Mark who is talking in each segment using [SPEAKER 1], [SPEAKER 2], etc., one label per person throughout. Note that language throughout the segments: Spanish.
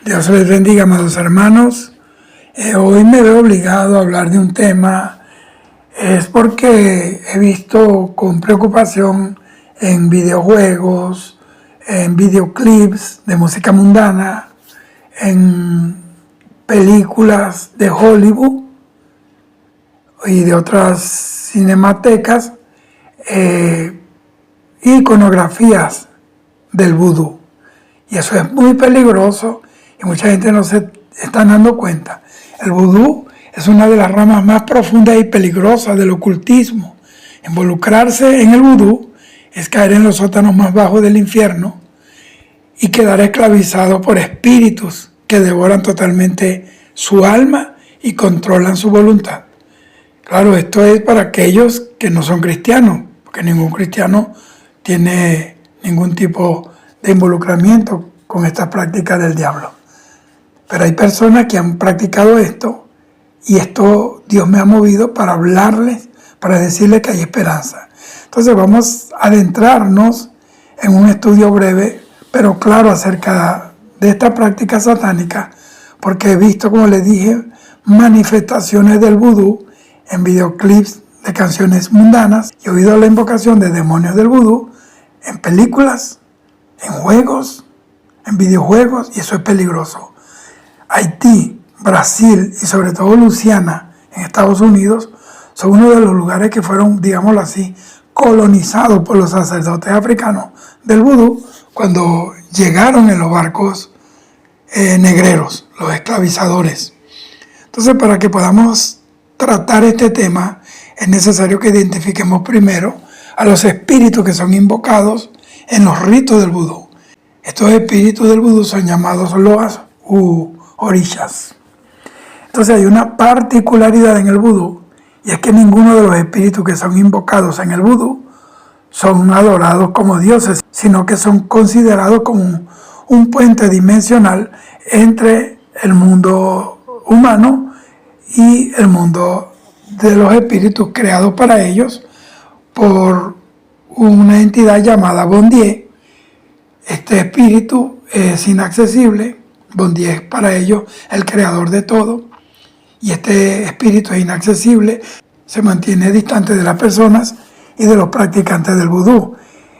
[SPEAKER 1] Dios les bendiga, amados hermanos. Hoy me veo obligado a hablar de un tema, es porque he visto con preocupación en videojuegos, en videoclips de música mundana, en películas de Hollywood y de otras cinematecas, iconografías del vudú. Y eso es muy peligroso y mucha gente no se está dando cuenta. El vudú es una de las ramas más profundas y peligrosas del ocultismo. Involucrarse en el vudú es caer en los sótanos más bajos del infierno y quedar esclavizado por espíritus que devoran totalmente su alma y controlan su voluntad. Claro, esto es para aquellos que no son cristianos, porque ningún cristiano tiene ningún tipo de involucramiento con estas prácticas del diablo. Pero hay personas que han practicado esto y esto Dios me ha movido para hablarles, para decirles que hay esperanza. Entonces vamos a adentrarnos en un estudio breve, pero claro, acerca de esta práctica satánica, porque he visto, como les dije, manifestaciones del vudú en videoclips de canciones mundanas y he oído la invocación de demonios del vudú en películas, en juegos, en videojuegos, y eso es peligroso. Haití, Brasil y sobre todo Luisiana en Estados Unidos son uno de los lugares que fueron, digámoslo así, colonizados por los sacerdotes africanos del vudú cuando llegaron en los barcos negreros, los esclavizadores. Entonces, para que podamos tratar este tema, es necesario que identifiquemos primero a los espíritus que son invocados en los ritos del vudú. Estos espíritus del vudú son llamados loas u orishas. Entonces hay una particularidad en el vudú, y es que ninguno de los espíritus que son invocados en el vudú son adorados como dioses, sino que son considerados como un puente dimensional entre el mundo humano y el mundo de los espíritus creados para ellos por una entidad llamada Bondye. Este espíritu es inaccesible. Bondye es para ellos el creador de todo. Y este espíritu es inaccesible, se mantiene distante de las personas y de los practicantes del vudú.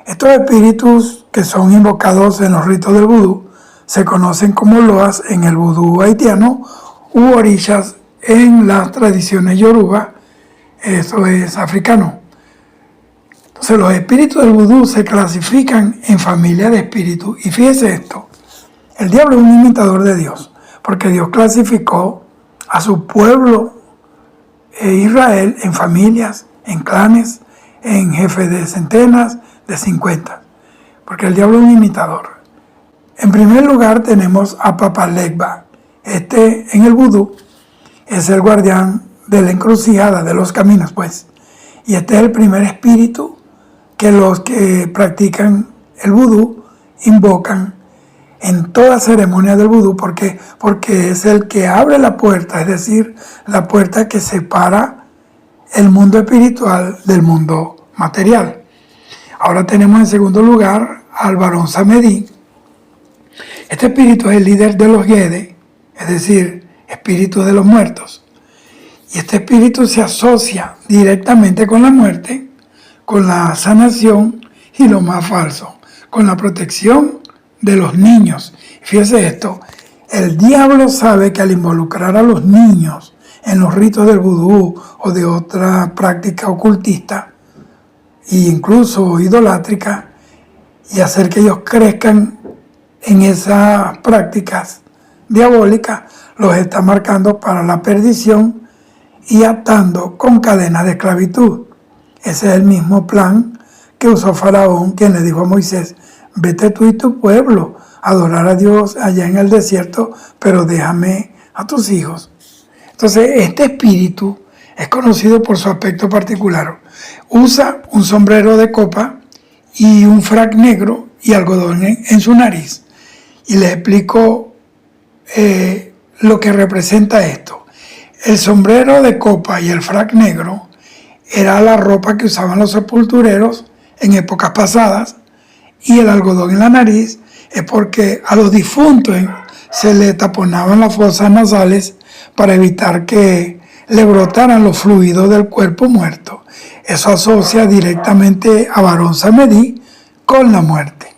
[SPEAKER 1] Estos espíritus que son invocados en los ritos del vudú se conocen como loas en el vudú haitiano u orishas en las tradiciones yoruba, eso es africano. Entonces los espíritus del vudú se clasifican en familias de espíritus. Y fíjese esto, el diablo es un imitador de Dios, porque Dios clasificó a su pueblo Israel en familias, en clanes, en jefes de centenas, de 50, porque el diablo es un imitador. En primer lugar tenemos a Papalegba. Este en el vudú es el guardián de la encrucijada, de los caminos, pues. Y este es el primer espíritu que los que practican el vudú invocan en toda ceremonia del vudú, porque es el que abre la puerta, es decir, la puerta que separa el mundo espiritual del mundo material. Ahora tenemos en segundo lugar al varón Samedi. Este espíritu es el líder de los Gede, es decir, espíritu de los muertos. Y este espíritu se asocia directamente con la muerte, con la sanación y lo más falso, con la protección de los niños. Fíjese esto, el diablo sabe que al involucrar a los niños en los ritos del vudú o de otra práctica ocultista e incluso idolátrica, y hacer que ellos crezcan en esas prácticas diabólicas, los está marcando para la perdición y atando con cadenas de esclavitud. Ese es el mismo plan que usó Faraón, quien le dijo a Moisés: vete tú y tu pueblo a adorar a Dios allá en el desierto, pero déjame a tus hijos. Entonces, este espíritu es conocido por su aspecto particular. Usa un sombrero de copa y un frac negro y algodón en su nariz. Y les explico lo que representa esto. El sombrero de copa y el frac negro era la ropa que usaban los sepultureros en épocas pasadas, y el algodón en la nariz es porque a los difuntos se le taponaban las fosas nasales para evitar que le brotaran los fluidos del cuerpo muerto. Eso asocia directamente a Barón Samedi con la muerte.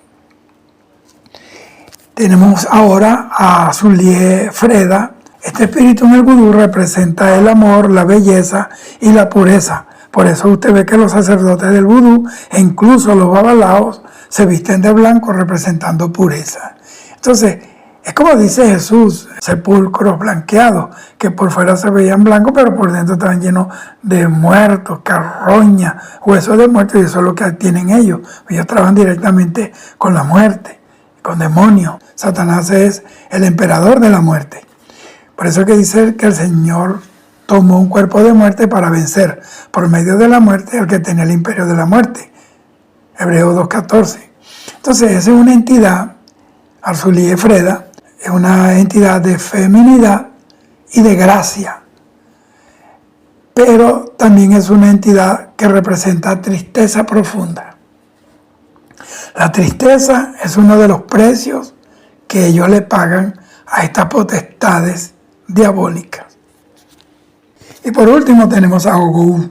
[SPEAKER 1] Tenemos ahora a Zulié Freda. Este espíritu en el vudú representa el amor, la belleza y la pureza. Por eso usted ve que los sacerdotes del vudú, e incluso los babalaos, se visten de blanco representando pureza. Entonces, es como dice Jesús, sepulcros blanqueados, que por fuera se veían blancos, pero por dentro estaban llenos de muertos, carroña, huesos de muertos, y eso es lo que tienen ellos. Ellos trabajan directamente con la muerte, con demonios. Satanás es el emperador de la muerte. Por eso que dice que el Señor tomó un cuerpo de muerte para vencer por medio de la muerte al que tenía el imperio de la muerte. Hebreos 2:14. Entonces, esa es una entidad, Zulié Freda, es una entidad de feminidad y de gracia, pero también es una entidad que representa tristeza profunda. La tristeza es uno de los precios que ellos le pagan a estas potestades diabólicas. Y por último tenemos a Ogou.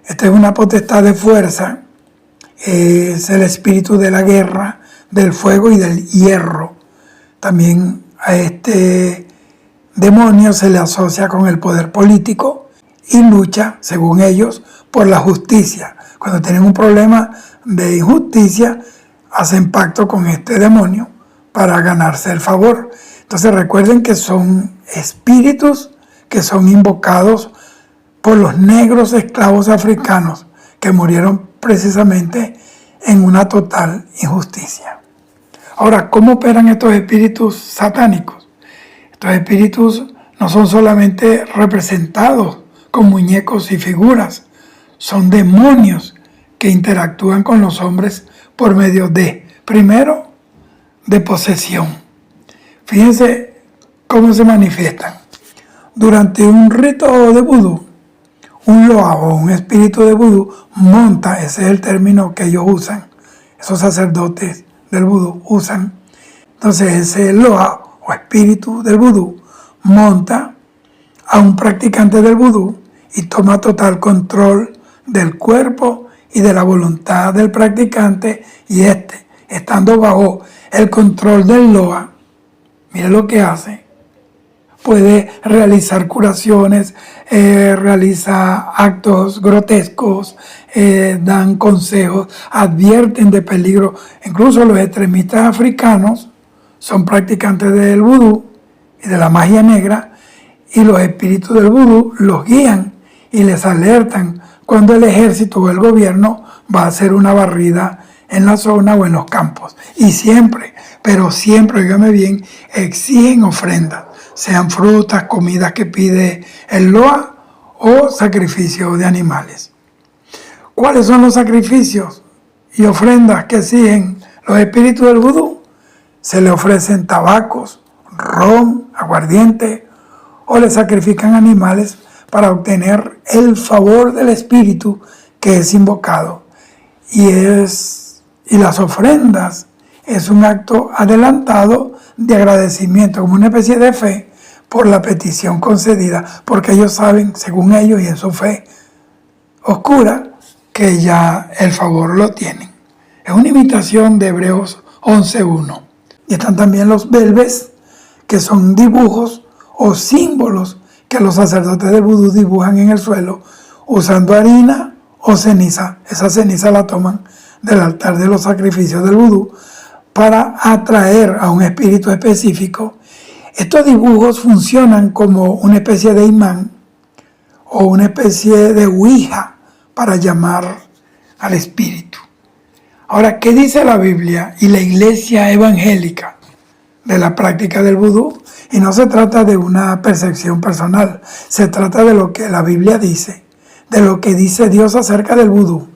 [SPEAKER 1] Esta es una potestad de fuerza, es el espíritu de la guerra, del fuego y del hierro. También a este demonio se le asocia con el poder político y lucha, según ellos, por la justicia. Cuando tienen un problema de injusticia, hacen pacto con este demonio para ganarse el favor. Entonces recuerden que son espíritus que son invocados por los negros esclavos africanos que murieron precisamente en una total injusticia. Ahora, ¿cómo operan estos espíritus satánicos? Estos espíritus no son solamente representados con muñecos y figuras, son demonios que interactúan con los hombres por medio de, primero, de posesión. Fíjense cómo se manifiestan. Durante un rito de vudú, un loa o un espíritu de vudú monta, ese es el término que ellos usan, esos sacerdotes del vudú usan. Entonces ese loa o espíritu del vudú monta a un practicante del vudú y toma total control del cuerpo y de la voluntad del practicante, y estando bajo el control del loa, mire lo que hace. Puede realizar curaciones, realiza actos grotescos, dan consejos, advierten de peligro. Incluso los extremistas africanos son practicantes del vudú y de la magia negra, y los espíritus del vudú los guían y les alertan cuando el ejército o el gobierno va a hacer una barrida en la zona o en los campos. Y siempre, pero siempre, oígame bien, exigen ofrendas, sean frutas, comidas que pide el loa o sacrificio de animales. ¿Cuáles son los sacrificios y ofrendas que exigen los espíritus del vudú? Se le ofrecen tabacos, ron, aguardiente, o le sacrifican animales para obtener el favor del espíritu que es invocado. Y las ofrendas es un acto adelantado de agradecimiento, como una especie de fe por la petición concedida, porque ellos saben, según ellos y en su fe oscura, que ya el favor lo tienen. Es una imitación de Hebreos 11:1. Y están también los belves, que son dibujos o símbolos que los sacerdotes del vudú dibujan en el suelo usando harina o ceniza. Esa ceniza la toman del altar de los sacrificios del vudú para atraer a un espíritu específico. Estos dibujos funcionan como una especie de imán o una especie de ouija para llamar al espíritu. Ahora, ¿qué dice la Biblia y la Iglesia evangélica de la práctica del vudú? Y no se trata de una percepción personal, se trata de lo que la Biblia dice, de lo que dice Dios acerca del vudú.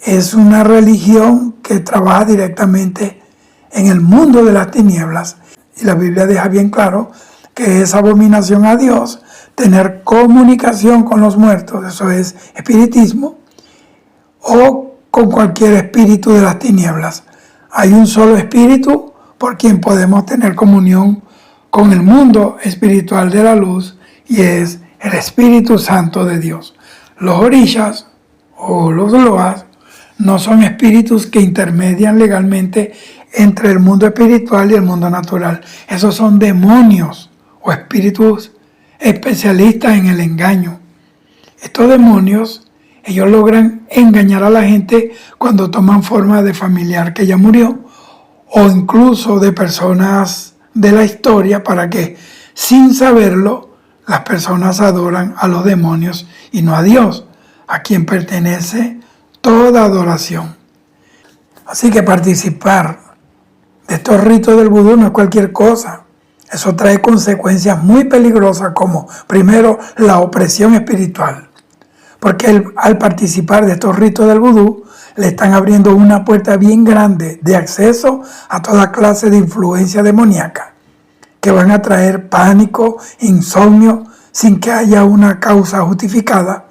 [SPEAKER 1] Es una religión que trabaja directamente en el mundo de las tinieblas, y la Biblia deja bien claro que es abominación a Dios tener comunicación con los muertos, eso es espiritismo, o con cualquier espíritu de las tinieblas. Hay un solo espíritu por quien podemos tener comunión con el mundo espiritual de la luz, y es el Espíritu Santo de Dios. Los orishas o los loas no son espíritus que intermedian legalmente entre el mundo espiritual y el mundo natural. Esos son demonios o espíritus especialistas en el engaño. Estos demonios, ellos logran engañar a la gente cuando toman forma de familiar que ya murió, o incluso de personas de la historia, para que, sin saberlo, las personas adoran a los demonios y no a Dios, a quien pertenece toda adoración. Así que participar de estos ritos del vudú no es cualquier cosa. Eso trae consecuencias muy peligrosas, como, primero, la opresión espiritual. Porque al participar de estos ritos del vudú, le están abriendo una puerta bien grande de acceso a toda clase de influencia demoníaca, que van a traer pánico, insomnio, sin que haya una causa justificada.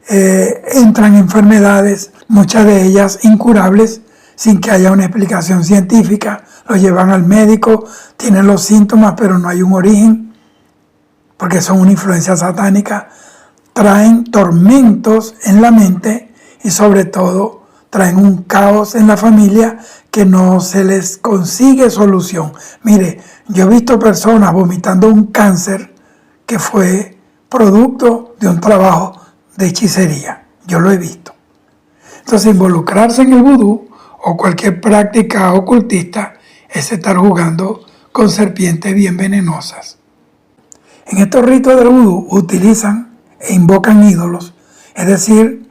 [SPEAKER 1] Entran enfermedades, muchas de ellas incurables, sin que haya una explicación científica. Los llevan al médico, tienen los síntomas, pero no hay un origen, porque son una influencia satánica. Traen tormentos en la mente y, sobre todo, traen un caos en la familia que no se les consigue solución. Mire, yo he visto personas vomitando un cáncer que fue producto de un trabajo de hechicería. Yo lo he visto. Entonces, involucrarse en el vudú o cualquier práctica ocultista es estar jugando con serpientes bien venenosas. En estos ritos del vudú utilizan e invocan ídolos, es decir,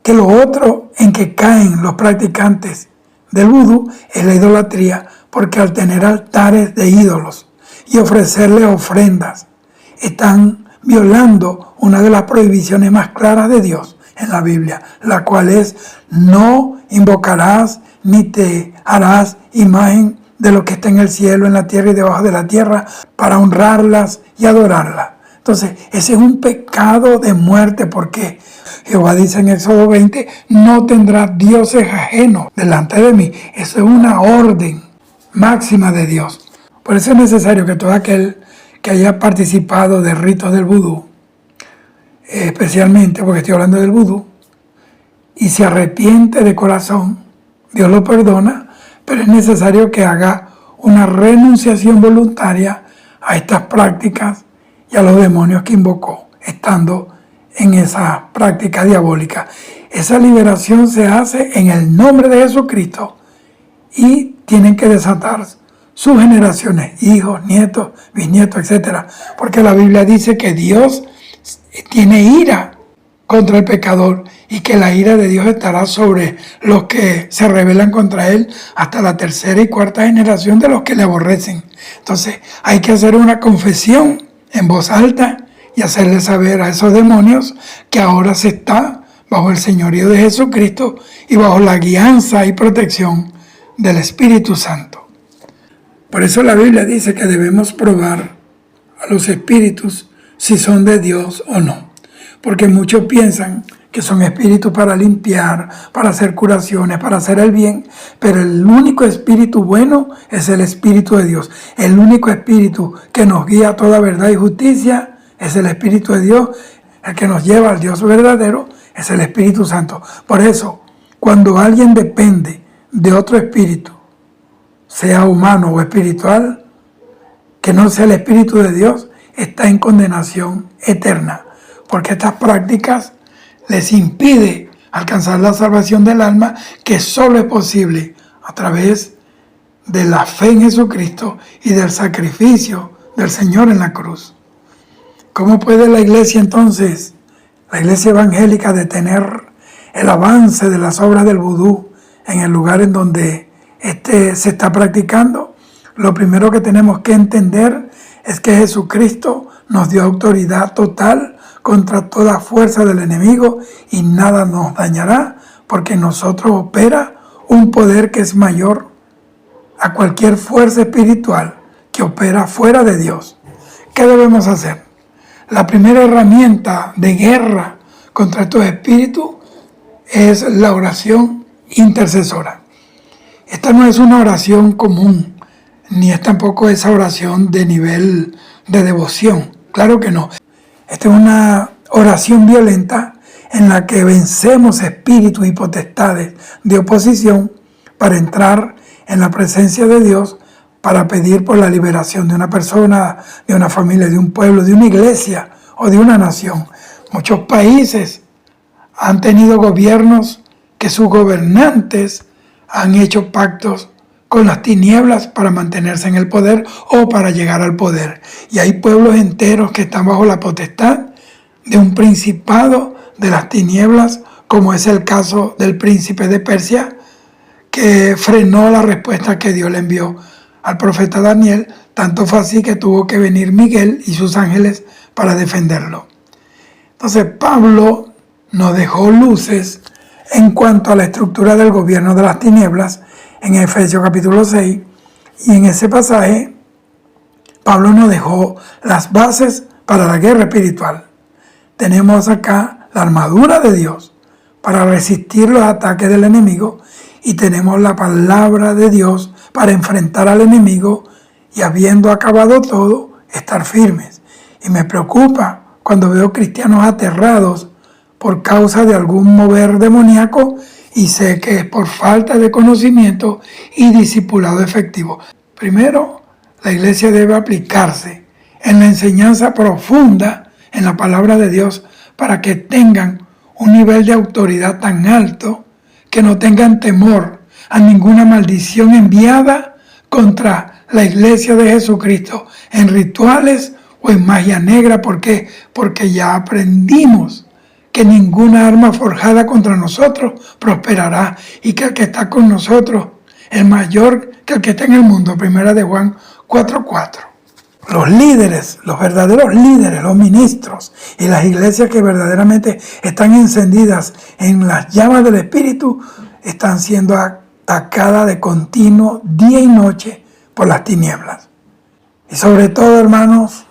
[SPEAKER 1] que lo otro en que caen los practicantes del vudú es la idolatría, porque al tener altares de ídolos y ofrecerle ofrendas, están violando una de las prohibiciones más claras de Dios en la Biblia, la cual es: no invocarás ni te harás imagen de lo que está en el cielo, en la tierra y debajo de la tierra, para honrarlas y adorarlas. Entonces, ese es un pecado de muerte, porque Jehová dice en Éxodo 20, no tendrás dioses ajenos delante de mí. Eso es una orden máxima de Dios. Por eso es necesario que todo aquel que haya participado de ritos del vudú, especialmente porque estoy hablando del vudú, y se arrepiente de corazón, Dios lo perdona, pero es necesario que haga una renunciación voluntaria a estas prácticas y a los demonios que invocó, estando en esa práctica diabólica. Esa liberación se hace en el nombre de Jesucristo, y tienen que desatar sus generaciones, hijos, nietos, bisnietos, etc. Porque la Biblia dice que Dios tiene ira contra el pecador, y que la ira de Dios estará sobre los que se rebelan contra Él hasta la tercera y cuarta generación de los que le aborrecen. Entonces hay que hacer una confesión en voz alta y hacerle saber a esos demonios que ahora se está bajo el señorío de Jesucristo y bajo la guianza y protección del Espíritu Santo. Por eso la Biblia dice que debemos probar a los espíritus si son de Dios o no. Porque muchos piensan que son espíritus para limpiar, para hacer curaciones, para hacer el bien, pero el único espíritu bueno es el Espíritu de Dios. El único espíritu que nos guía a toda verdad y justicia es el Espíritu de Dios. El que nos lleva al Dios verdadero es el Espíritu Santo. Por eso, cuando alguien depende de otro espíritu, sea humano o espiritual, que no sea el Espíritu de Dios, está en condenación eterna, porque estas prácticas les impide alcanzar la salvación del alma, que solo es posible a través de la fe en Jesucristo y del sacrificio del Señor en la cruz. ¿Cómo puede la iglesia entonces, la iglesia evangélica, detener el avance de las obras del vudú en el lugar en donde se está practicando? Lo primero que tenemos que entender es que Jesucristo nos dio autoridad total contra toda fuerza del enemigo, y nada nos dañará, porque en nosotros opera un poder que es mayor a cualquier fuerza espiritual que opera fuera de Dios. ¿Qué debemos hacer? La primera herramienta de guerra contra estos espíritus es la oración intercesora. Esta no es una oración común, ni es tampoco esa oración de nivel de devoción. Claro que no. Esta es una oración violenta en la que vencemos espíritus y potestades de oposición para entrar en la presencia de Dios, para pedir por la liberación de una persona, de una familia, de un pueblo, de una iglesia o de una nación. Muchos países han tenido gobiernos que sus gobernantes han hecho pactos con las tinieblas para mantenerse en el poder o para llegar al poder. Y hay pueblos enteros que están bajo la potestad de un principado de las tinieblas, como es el caso del príncipe de Persia, que frenó la respuesta que Dios le envió al profeta Daniel. Tanto fue así que tuvo que venir Miguel y sus ángeles para defenderlo. Entonces Pablo nos dejó luces en cuanto a la estructura del gobierno de las tinieblas en Efesios capítulo 6, y en ese pasaje Pablo nos dejó las bases para la guerra espiritual. Tenemos acá la armadura de Dios para resistir los ataques del enemigo, y tenemos la palabra de Dios para enfrentar al enemigo y, habiendo acabado todo, estar firmes. Y me preocupa cuando veo cristianos aterrados por causa de algún mover demoníaco, y sé que es por falta de conocimiento y discipulado efectivo. Primero, la iglesia debe aplicarse en la enseñanza profunda en la palabra de Dios para que tengan un nivel de autoridad tan alto que no tengan temor a ninguna maldición enviada contra la iglesia de Jesucristo en rituales o en magia negra. ¿Por qué? Porque ya aprendimos que ninguna arma forjada contra nosotros prosperará, y que el que está con nosotros es mayor que el que está en el mundo. Primera de Juan 4:4. Los líderes, los verdaderos líderes, los ministros y las iglesias que verdaderamente están encendidas en las llamas del Espíritu están siendo atacadas de continuo, día y noche, por las tinieblas. Y sobre todo, hermanos,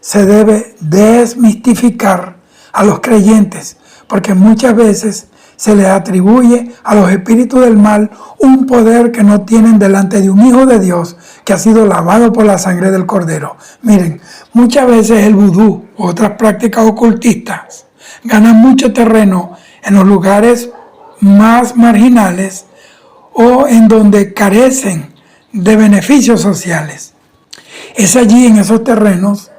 [SPEAKER 1] se debe desmistificar a los creyentes, porque muchas veces se les atribuye a los espíritus del mal un poder que no tienen delante de un hijo de Dios que ha sido lavado por la sangre del Cordero. Miren, muchas veces el vudú u otras prácticas ocultistas ganan mucho terreno en los lugares más marginales o en donde carecen de beneficios sociales. Es allí, en esos terrenos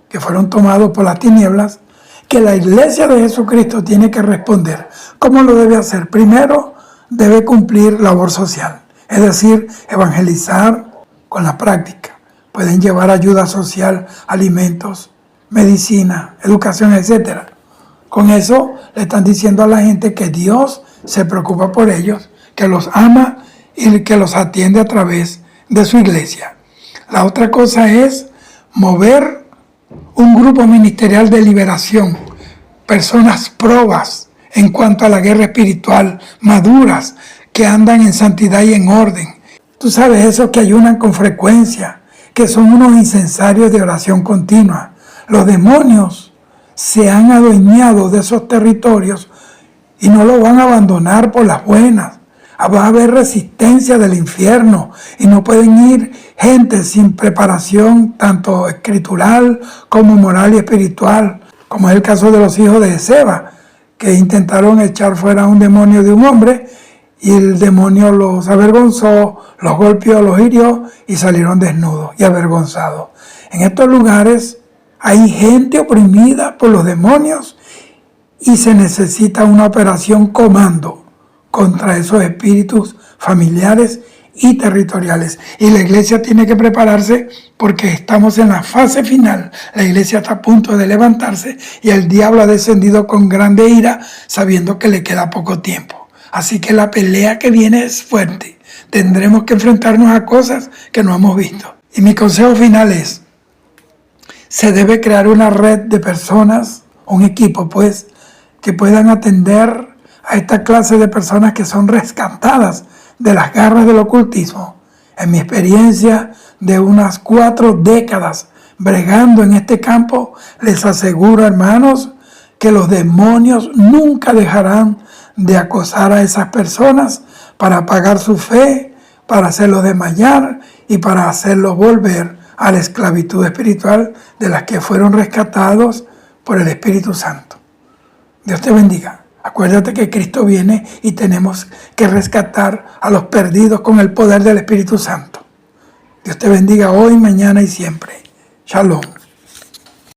[SPEAKER 1] que fueron tomados por las tinieblas, que la iglesia de Jesucristo tiene que responder. ¿Cómo lo debe hacer? Primero, debe cumplir labor social, es decir, evangelizar con la práctica. Pueden llevar ayuda social, alimentos, medicina, educación, etc. Con eso le están diciendo a la gente que Dios se preocupa por ellos, que los ama y que los atiende a través de su iglesia. La otra cosa es mover un grupo ministerial de liberación, personas probas en cuanto a la guerra espiritual, maduras, que andan en santidad y en orden. Tú sabes, esos que ayunan con frecuencia, que son unos incensarios de oración continua. Los demonios se han adueñado de esos territorios y no los van a abandonar por las buenas. Va a haber resistencia del infierno y no pueden ir gente sin preparación tanto escritural como moral y espiritual, como es el caso de los hijos de Seba, que intentaron echar fuera un demonio de un hombre y el demonio los avergonzó, los golpeó, los hirió y salieron desnudos y avergonzados. En estos lugares hay gente oprimida por los demonios y se necesita una operación comando contra esos espíritus familiares y territoriales. Y la iglesia tiene que prepararse porque estamos en la fase final. La iglesia está a punto de levantarse y el diablo ha descendido con grande ira, sabiendo que le queda poco tiempo. Así que la pelea que viene es fuerte. Tendremos que enfrentarnos a cosas que no hemos visto. Y mi consejo final es, se debe crear una red de personas, un equipo pues, que puedan atender a esta clase de personas que son rescatadas de las garras del ocultismo. En mi experiencia de unas 4 décadas bregando en este campo, les aseguro, hermanos, que los demonios nunca dejarán de acosar a esas personas para apagar su fe para hacerlos desmayar y para hacerlos volver a la esclavitud espiritual de las que fueron rescatados por el Espíritu Santo. Dios te bendiga. Acuérdate que Cristo viene y tenemos que rescatar a los perdidos con el poder del Espíritu Santo. Dios te bendiga hoy, mañana y siempre. Shalom.